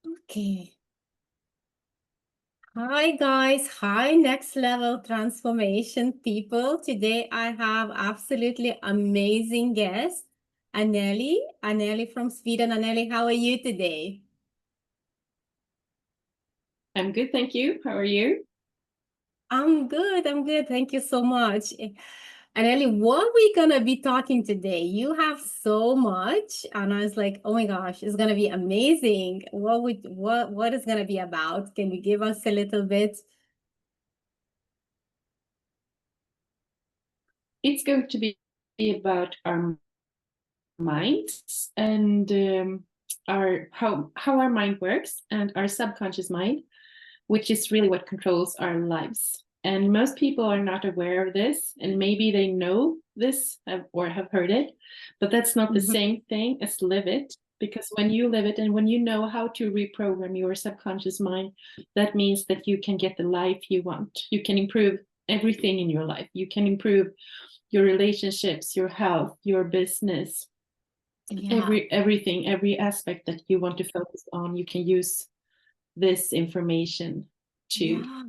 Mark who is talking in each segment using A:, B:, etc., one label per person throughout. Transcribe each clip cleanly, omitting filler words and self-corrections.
A: Okay. Hi guys. Hi next level transformation people. Today I have absolutely amazing guest, Anneli. Anneli from Sweden. Anneli, how are you today?
B: I'm good, thank you. How are you?
A: I'm good. I'm good. Thank you so much. Anneli, what we gonna be talking today? You have so much, and I was like, oh my gosh, it's gonna be amazing. What is gonna be about? Can you give us a little bit?
B: It's going to be about our minds and our how our mind works and our subconscious mind, which is really what controls our lives. And most people are not aware of this, and maybe they know this or have heard it, but that's not the
A: Mhm.
B: same thing as live it. Because when you live it and when you know how to reprogram your subconscious mind, that means that you can get the life you want. You can improve everything in your life. You can improve your relationships, your health, your business,
A: Yeah.
B: everything, every aspect that you want to focus on. You can use this information to
A: Yeah.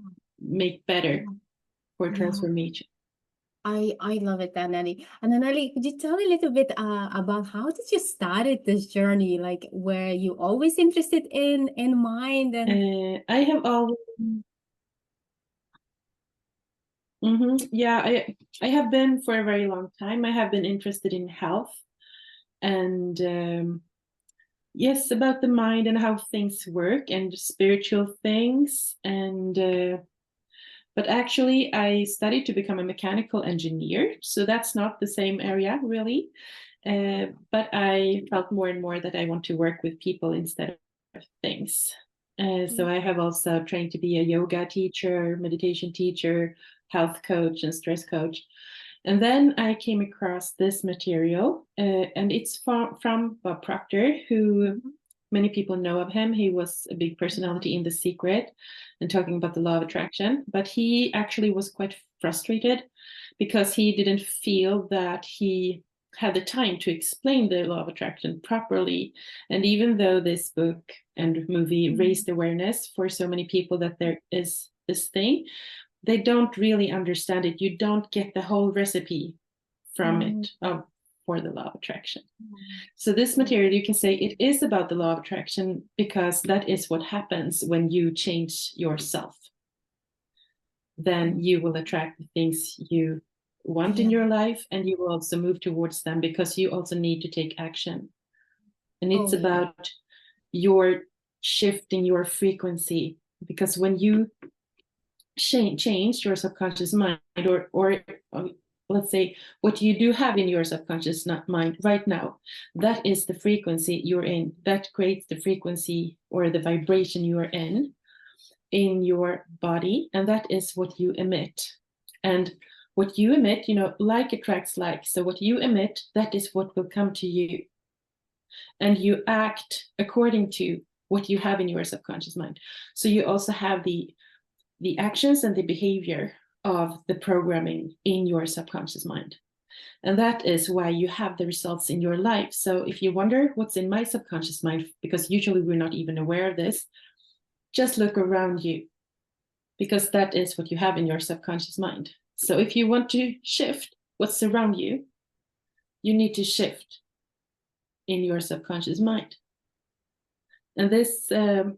B: make better
A: Yeah.
B: for
A: Yeah.
B: transformation.
A: I love it, Anneli. And Anneli, could you tell me a little bit about how did you started this journey? Like, were you always interested in mind and
B: I have always, yeah, I have been for a very long time. I have been interested in health and yes, about the mind and how things work and spiritual things. And but actually, I studied to become a mechanical engineer, so that's not the same area really. But I felt more and more that I want to work with people instead of things. So I have also trained to be a yoga teacher, meditation teacher, health coach, and stress coach. And then I came across this material, and it's from Bob Proctor, who
A: Mhm.
B: many people know of him. He was a big
A: Yeah.
B: personality in The Secret and talking about the law of attraction. But he actually was quite frustrated because he didn't feel that he had the time to explain the law of attraction properly. And even though this book and movie
A: Mhm.
B: raised awareness for so many people that there is this thing, they don't really understand it. You don't get the whole recipe from
A: Mhm.
B: it for the law of attraction.
A: Mhm.
B: So this
A: Yeah.
B: material, you can say it is about the law of attraction because that is what happens when you change yourself. Then
A: Mhm.
B: you will attract the things you want in
A: Yeah.
B: your life, and you will also move towards them because you also need to take action. And
A: Oh
B: it's
A: yeah.
B: about your shifting your frequency, because when you change your subconscious mind, or let's say what you do have in your subconscious mind right now, that is the frequency you're in, that creates the frequency or the vibration you are in your body, and that is what you emit. And what you emit, like attracts like. So what you emit, that is what will come to you, and you act according to what you have in your subconscious mind. So you also have the actions and the behavior of the programming in your subconscious mind. And that is why you have the results in your life. So if you wonder what's in my subconscious mind, because usually we're not even aware of this, just look around you, because that is what you have in your subconscious mind. So if you want to shift what's around you, you need to shift in your subconscious mind. And this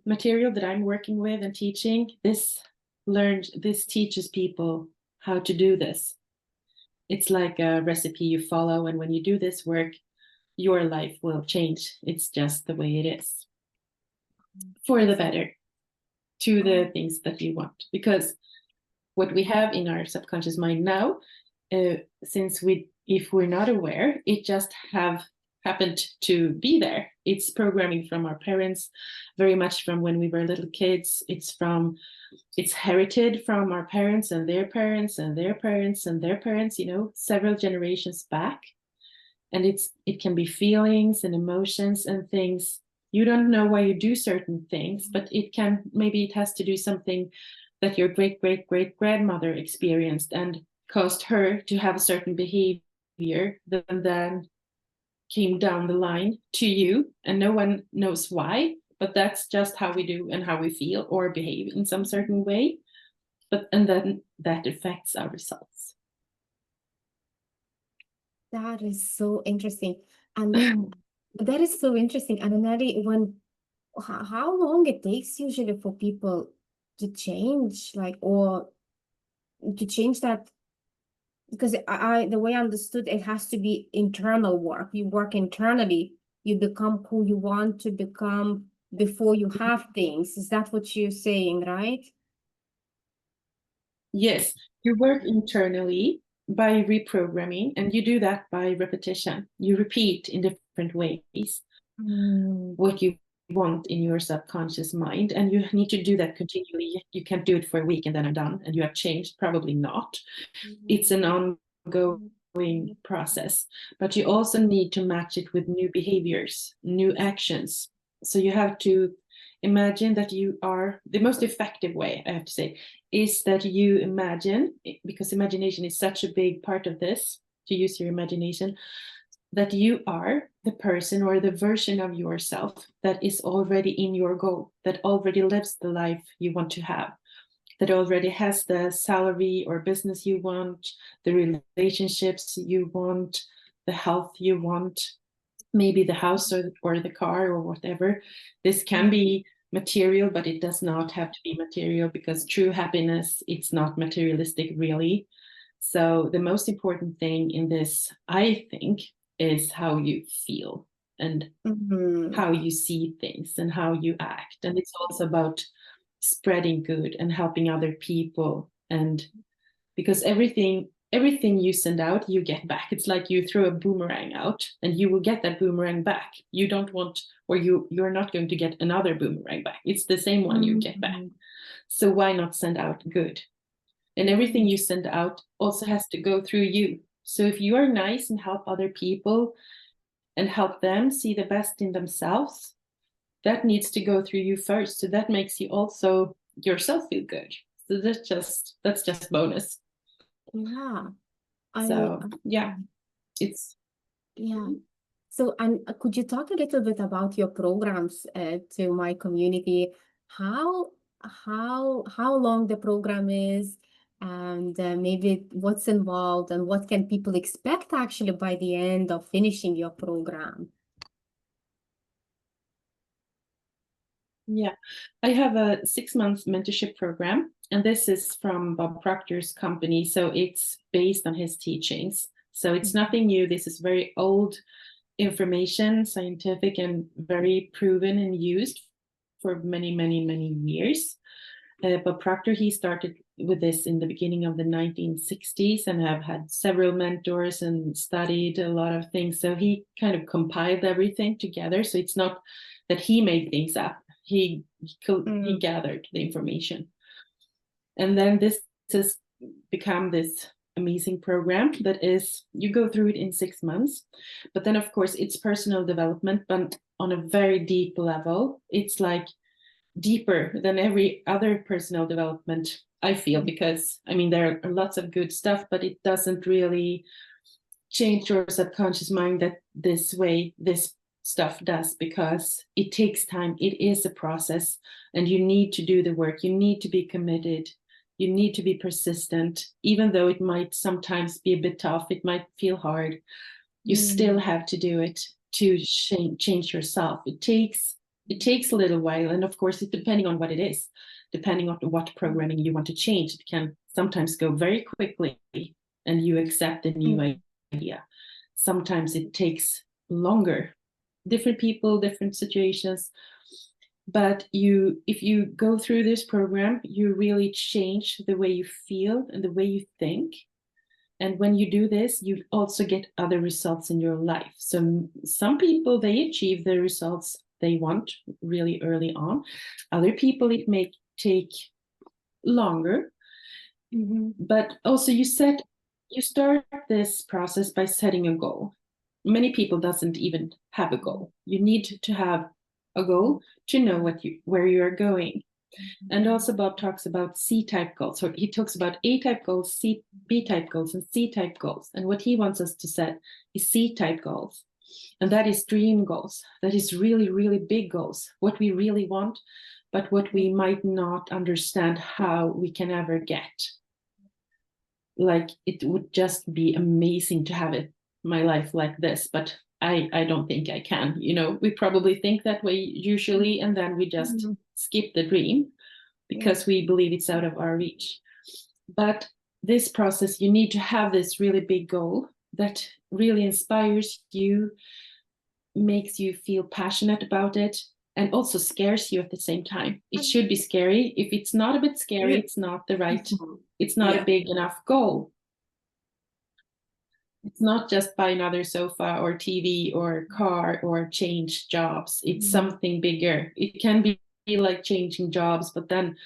B: material that I'm working with and teaching, this teaches people how to do this. It's like a recipe you follow, and when you do this work, your life will change. It's just the way it is, for the
A: Exactly.
B: better, to
A: Oh.
B: the things that you want. Because what we have in our subconscious mind now, since if we're not aware, it just have happened to be there. It's programming from our parents, very much from when we were little kids. It's herited from our parents and their parents and their parents and their parents, several generations back. And it can be feelings and emotions and things. You don't know why you do certain things, but maybe it has to do something that your great great great grandmother experienced and caused her to have a certain behavior, then came down the line to you, and no one knows why, but that's just how we do and how we feel or behave in some certain way. And then that affects our results.
A: That is so interesting. And that is so interesting. And Anneli, how long it takes usually for people to change, like, or to change that? Because the way I understood, it has to be internal work. You work internally, you become who you want to become before you have things. Is that what you're saying, right?
B: Yes, you work internally by reprogramming, and you do that by repetition. You repeat in different ways what you want in your subconscious mind, and you need to do that continually. You can't do it for a week and then I'm done and you have changed. Probably not. It's an ongoing process, but you also need to match it with new behaviors, new actions. So you have to imagine that you are the most effective way, I have to say, is that you imagine, because imagination is such a big part of this, to use your imagination, that you are the person or the version of yourself that is already in your goal, that already lives the life you want to have, that already has the salary or business you want, the relationships you want, the health you want, maybe the house or the car or whatever. This can be material, but it does not have to be material, because true happiness, it's not materialistic really. So the most important thing in this, I think, is how you feel and how you see things and how you act. And it's also about spreading good and helping other people. And because everything you send out, you get back. It's like you throw a boomerang out and you will get that boomerang back. You don't want, or you're not going to get another boomerang back. It's the same one you get back. So why not send out good? And everything you send out also has to go through you. So if you are nice and help other people and help them see the best in themselves, that needs to go through you first. So that makes you also yourself feel good. So that's just bonus.
A: Yeah.
B: So yeah, it's
A: yeah. So, and could you talk a little bit about your programs to my community? How how long the program is, and maybe what's involved, and what can people expect actually by the end of finishing your program?
B: Yeah, I have a 6 month mentorship program, and this is from Bob Proctor's company. So it's based on his teachings. So it's nothing new. This is very old information, scientific, and very proven and used for many, many, many years. Bob Proctor, he started with this in the beginning of the 1960s and have had several mentors and studied a lot of things. So he kind of compiled everything together. So it's not that he made things up. He gathered the information. And then this has become this amazing program that is, you go through it in 6 months. But then, of course, it's personal development, but on a very deep level. It's like deeper than every other personal development, I feel, because I mean, there are lots of good stuff, but it doesn't really change your subconscious mind that this way this stuff does, because it takes time. It is a process, and you need to do the work. You need to be committed. You need to be persistent, even though it might sometimes be a bit tough. It might feel hard. You still have to do it to change yourself. It takes a little while, and of course, it depending on what it is, depending on what programming you want to change, it can sometimes go very quickly, and you accept a new idea. Sometimes it takes longer. Different people, different situations. But if you go through this program, you really change the way you feel and the way you think. And when you do this, you also get other results in your life. So some people, they achieve the results they want really early on. Other people, it may take longer. But also you start this process by setting a goal. Many people doesn't even have a goal. You need to have a goal to know where you are going. And also Bob talks about C-type goals. So he talks about A-type goals, B-type goals, and C-type goals. And what he wants us to set is C-type goals. And that is dream goals. That is really, really big goals, what we really want, but what we might not understand how we can ever get. Like, it would just be amazing to have my life like this, but I don't think I can. We probably think that way usually, and then we just skip the dream because we believe it's out of our reach. But this process, you need to have this really big goal that really inspires you, makes you feel passionate about it, and also scares you at the same time. It should be scary. If it's not a bit scary, it's not it's not a big enough goal. It's not just buy another sofa or TV or car or change jobs. It's something bigger. It can be like changing jobs, but then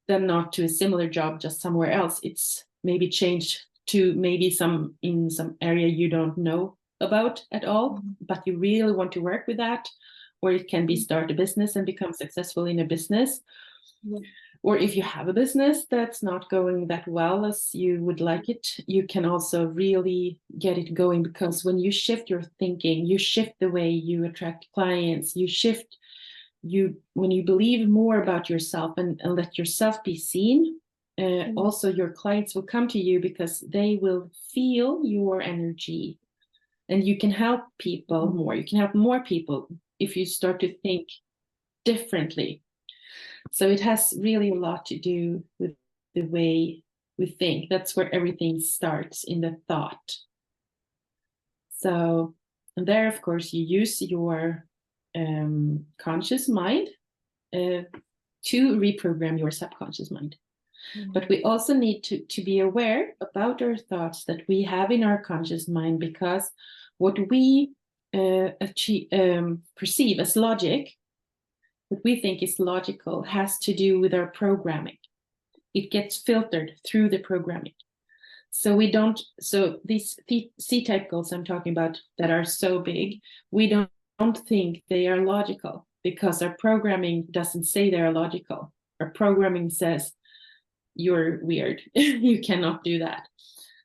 B: not to a similar job, just somewhere else. It's maybe change to maybe in some area you don't know about at all, but you really want to work with that. Or it can be start a business and become successful in a business. Or if you have a business that's not going that well as you would like it, you can also really get it going, because when you shift your thinking, you shift the way you attract clients, when you believe more about yourself and let yourself be seen, also your clients will come to you because they will feel your energy, and you can help people more. You can help more people if you start to think differently. So it has really a lot to do with the way we think. That's where everything starts, in the thought. So, and there, of course, you use your conscious mind to reprogram your subconscious mind. But we also need to be aware about our thoughts that we have in our conscious mind, because what we perceive as logic, what we think is logical, has to do with our programming. It gets filtered through the programming. So these C-type goals I'm talking about that are so big, we don't think they are logical, because our programming doesn't say they're logical. Our programming says, you're weird, you cannot do that.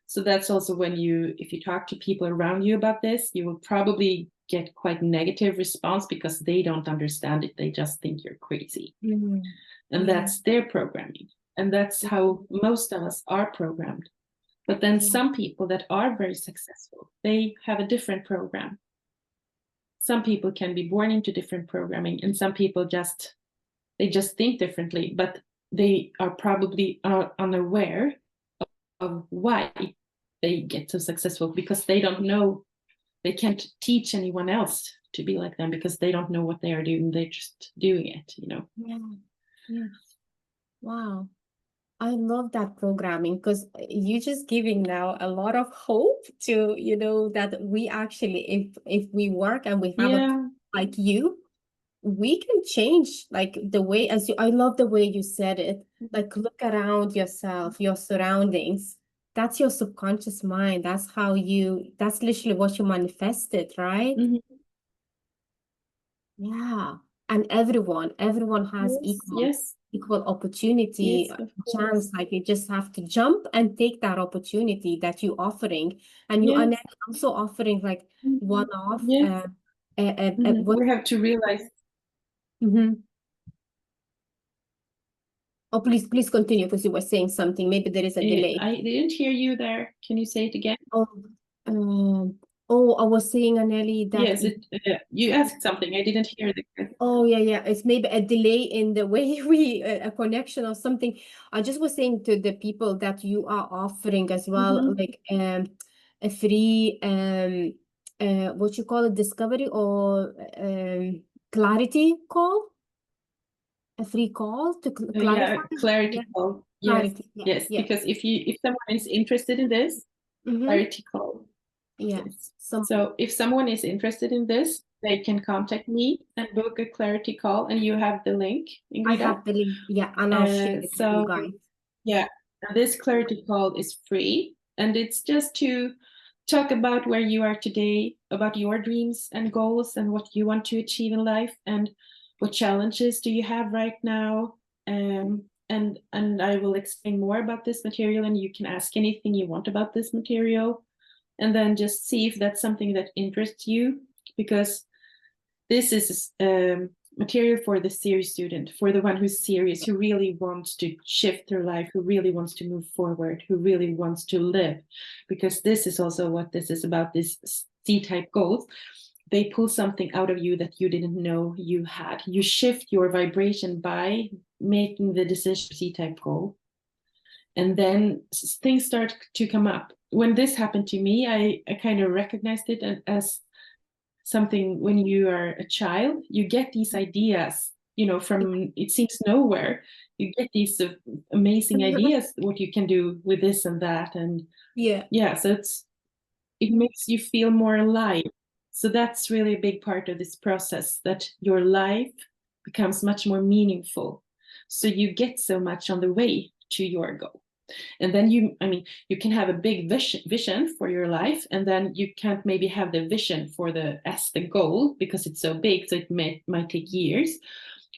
B: So that's also when if you talk to people around you about this, you will probably get quite negative response, because they don't understand it. They just think you're crazy. And that's their programming. And that's how most of us are programmed. But then some people that are very successful, they have a different program. Some people can be born into different programming, and some people just think differently, but they are probably unaware of why they get so successful, because they don't know. They can't teach anyone else to be like them, because they don't know what they are doing. They're just doing it,
A: Yeah. Wow. I love that programming, because you're just giving now a lot of hope to, that we actually, if we work and we have a like you, we can change, like the way, I love the way you said it, like look around yourself, your surroundings. That's your subconscious mind. That's literally what you manifested, right? Yeah. And everyone has equal opportunity, chance. Like you just have to jump and take that opportunity that you're offering. And you are also offering like one-off.
B: We have to realize.
A: Oh, please continue, because you were saying something. Maybe there is a delay.
B: I didn't hear you there. Can you say it again?
A: I was saying, Anneli, that
B: you asked something. I didn't hear the question.
A: Oh, yeah. It's maybe a delay in the way a connection or something. I just was saying to the people that you are offering as well, like a free what you call it, discovery or clarity call, a free call to clarify.
B: Clarity call.
A: Clarity.
B: Yes. Because if someone is interested in this, clarity call.
A: Yes.
B: So if someone is interested in this, they can contact me and book a clarity call, and you have the link, Ingrid.
A: I have the link, and I'll share it with you guys.
B: Yeah, and this clarity call is free, and it's just to talk about where you are today, about your dreams and goals, and what you want to achieve in life, and what challenges do you have right now. And I will explain more about this material, and you can ask anything you want about this material. And then just see if that's something that interests you. because this is material for the serious student, for the one who's serious, who really wants to shift their life, who really wants to move forward, who really wants to live. Because this is also what this is about, this C-type goals. They pull something out of you that you didn't know you had. You shift your vibration by making the decision C-type goal. And then things start to come up. When this happened to me, I kind of recognized it as something. When you are a child, you get these ideas, from, it seems nowhere. You get these amazing ideas, what you can do with this and that. And
A: Yeah.
B: so it makes you feel more alive. So that's really a big part of this process, that your life becomes much more meaningful. So you get so much on the way to your goal. And then you can have a big vision for your life, and then you can't maybe have the vision for the goal because it's so big, so it might take years.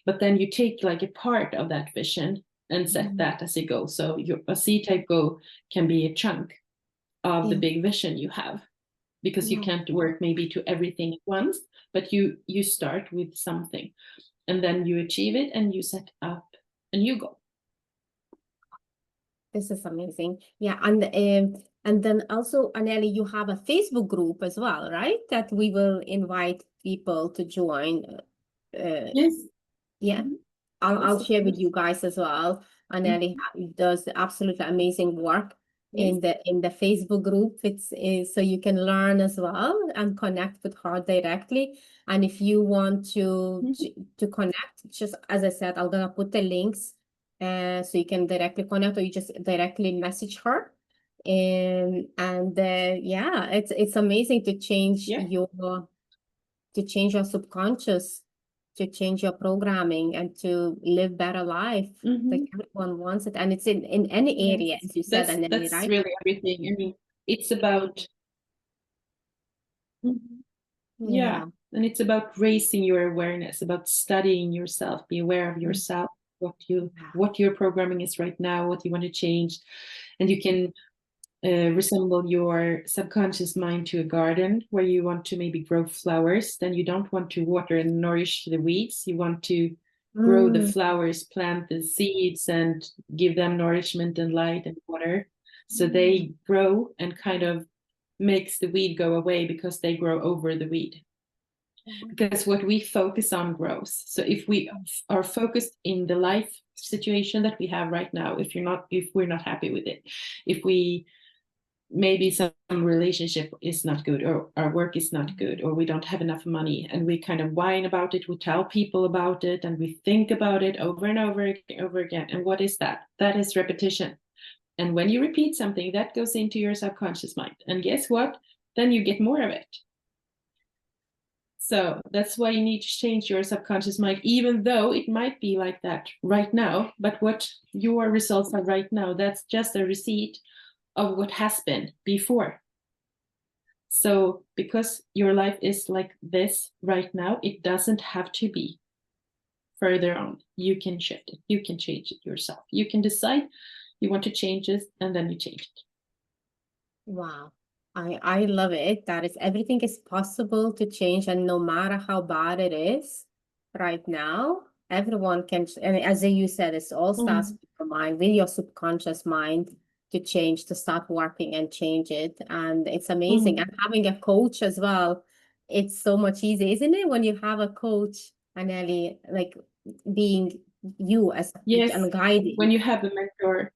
B: But then you take like a part of that vision and set that as a goal. So a C-type goal can be a chunk of the big vision you have, because you can't work maybe to everything at once, but you start with something, and then you achieve it, and you set up a new goal.
A: This is amazing. Yeah, and then also, Anneli, you have a Facebook group as well, right? That we will invite people to join.
B: Yes.
A: Yeah, I'll share with you guys as well. Anneli does absolutely amazing work in the Facebook group. It's so you can learn as well and connect with her directly. And if you want to connect, just as I said, I'm gonna put the links so you can directly connect, or you just directly message her. And yeah, it's amazing to change your subconscious, to change your programming, and to live better life. Like everyone wants it, and it's in any area, as you said, Anneli,
B: That's
A: right?
B: really everything. I mean, it's about
A: Yeah.
B: and it's about raising your awareness, about studying yourself, be aware of yourself, what your programming is right now, what you want to change. And you can resemble your subconscious mind to a garden where you want to maybe grow flowers. Then you don't want to water and nourish the weeds. You want to grow the flowers, plant the seeds, and give them nourishment and light and water, so they grow and kind of makes the weed go away, because they grow over the weed. Because what we focus on grows. So if we are focused in the life situation that we have right now, if we're not happy with it, if we maybe some relationship is not good, or our work is not good, or we don't have enough money, and we kind of whine about it, we tell people about it, and we think about it over and over again. And what is that? That is repetition. And when you repeat something, that goes into your subconscious mind, and guess what? Then you get more of it. So that's why you need to change your subconscious mind, even though it might be like that right now. But what your results are right now, that's just a receipt of what has been before. So because your life is like this right now, it doesn't have to be further on. You can shift it. You can change it yourself. You can decide you want to change it, and then you change it.
A: Wow. I love it. That is, everything is possible to change, and no matter how bad it is right now, everyone can, and as you said, it all starts with your mind, with your subconscious mind, to change, to start working and change it. And it's amazing. And having a coach as well, it's so much easier, isn't it? When you have a coach, Anneli, like being you as a coach and guiding.
B: When you have a mentor,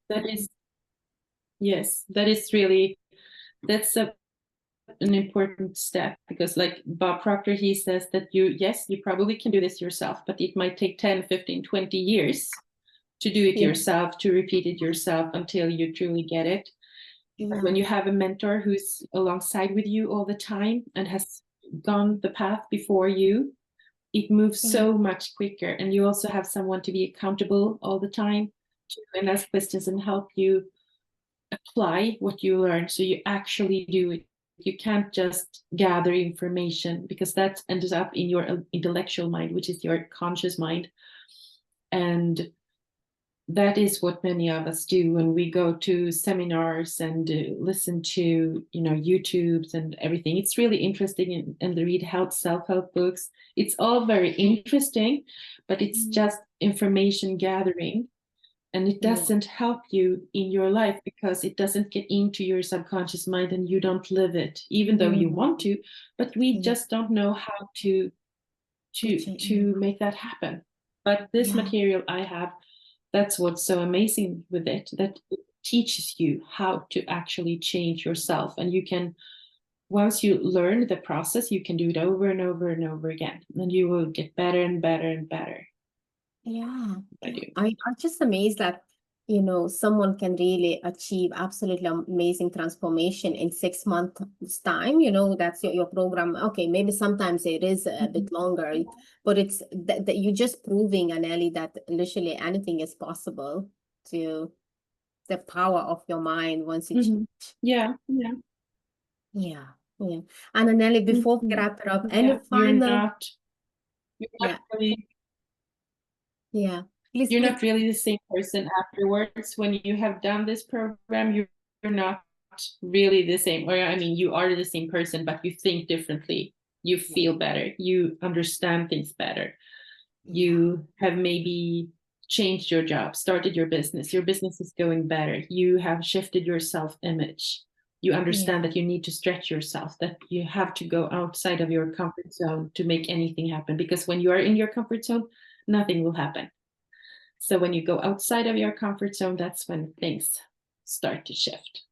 B: that's an important step, because like Bob Proctor, he says that you probably can do this yourself, but it might take 10, 15, 20 years to do it yourself, to repeat it yourself until you truly get it. But when you have a mentor who's alongside with you all the time and has gone the path before you, it moves so much quicker. And you also have someone to be accountable all the time, and ask questions and help you apply what you learn, so you actually do it. You can't just gather information, because that ends up in your intellectual mind, which is your conscious mind. And that is what many of us do when we go to seminars and listen to, YouTubes and everything. It's really interesting, and read self-help books. It's all very interesting, but it's just information gathering, and it
A: Yeah.
B: doesn't help you in your life because it doesn't get into your subconscious mind and you don't live it, even though you want to, but we
A: Yeah.
B: just don't know how to make that happen. But this
A: Yeah.
B: material I have, that's what's so amazing with it, that it teaches you how to actually change yourself. And you can, once you learn the process, you can do it over and over and over again, and you will get better and better and better.
A: Yeah.
B: I do.
A: I'm just amazed that, someone can really achieve absolutely amazing transformation in 6 months time. That's your program. Okay, maybe sometimes it is a bit longer, but it's that you're just proving, Anneli, that literally anything is possible to the power of your mind once you
B: Mhm.
A: change.
B: Yeah, yeah.
A: Yeah. Yeah. And Anneli, before we
B: Mhm.
A: wrap it up, any
B: Yeah,
A: final,
B: you're not
A: yeah,
B: really
A: yeah. Please,
B: you're
A: please.
B: not really the same person afterwards. When you have done this program, you're not really the same. Or I mean, you are the same person, but you think differently. You
A: Yeah.
B: feel better. You understand things better.
A: Yeah.
B: You have maybe changed your job, started your business. Your business is going better. You have shifted your self-image. You understand
A: Yeah.
B: that you need to stretch yourself, that you have to go outside of your comfort zone to make anything happen. Because when you are in your comfort zone, nothing will happen. So when you go outside of your comfort zone, that's when things start to shift.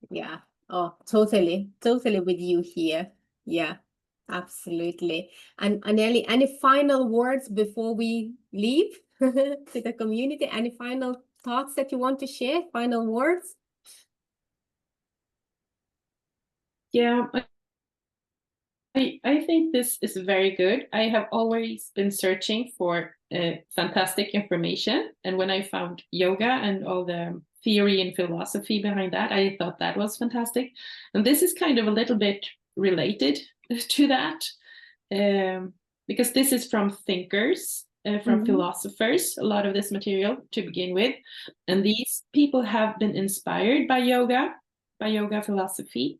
A: Yeah. Oh, totally, totally with you here. Yeah, absolutely. And Anneli, any final words before we leave to the community? Any final thoughts that you want to share? Final words?
B: Yeah, I think this is very good. I have always been searching for fantastic information. And when I found yoga and all the theory and philosophy behind that, I thought that was fantastic. And this is kind of a little bit related to that, um, because this is from thinkers, from
A: Mm-hmm.
B: philosophers, a lot of this material to begin with. And these people have been inspired by yoga philosophy.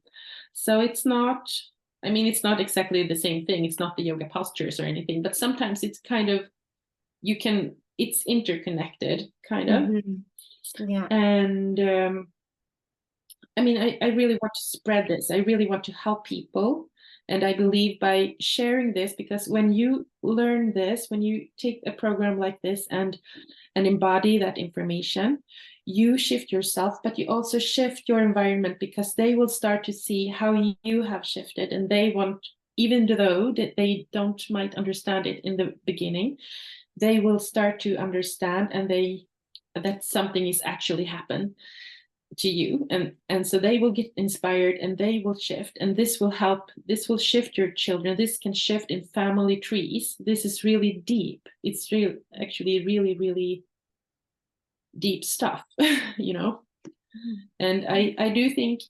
B: So it's not, I mean, it's not exactly the same thing. It's not the yoga postures or anything, but sometimes it's kind of, it's interconnected, kind of.
A: Mm-hmm. Yeah.
B: And I mean, I really want to spread this. I really want to help people. And I believe by sharing this, because when you learn this, when you take a program like this and embody that information, you shift yourself, but you also shift your environment, because they will start to see how you have shifted, and they want, even though that they don't might understand it in the beginning, they will start to understand, and that something is actually happen to you, and so they will get inspired and they will shift, and this will help, this will shift your children, this can shift in family trees. This is really deep, it's real, actually really, really deep stuff. you know and I do think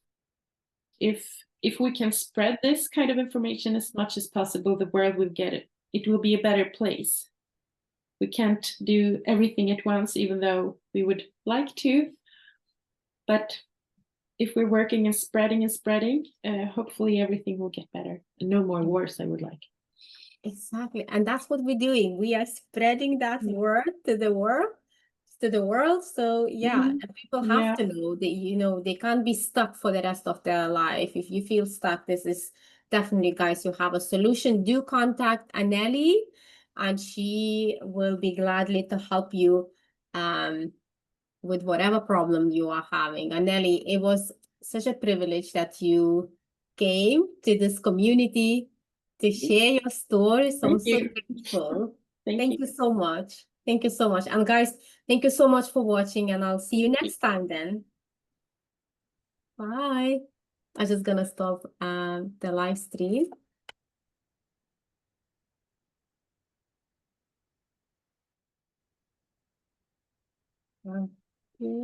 B: if we can spread this kind of information as much as possible, the world will get it, it will be a better place. We can't do everything at once, even though we would like to, but if we're working and spreading, hopefully everything will get better. And no more wars, I would like.
A: Exactly. And that's what we're doing. We are spreading that
B: Yeah.
A: word to the world, to the world. So yeah,
B: Mhm.
A: and people have
B: Yeah.
A: to know that, they can't be stuck for the rest of their life. If you feel stuck, this is definitely, guys, you have a solution. Do contact Anneli, and she will be gladly to help you with whatever problem you are having. Anneli, it was such a privilege that you came to this community to share your story. So I'm
B: Thank
A: so
B: you.
A: grateful.
B: Thank
A: Thank
B: you.
A: you so much. Thank you so much. And guys, thank you so much for watching, and I'll see you next time then. Bye. I'm just gonna stop the live stream. One, two.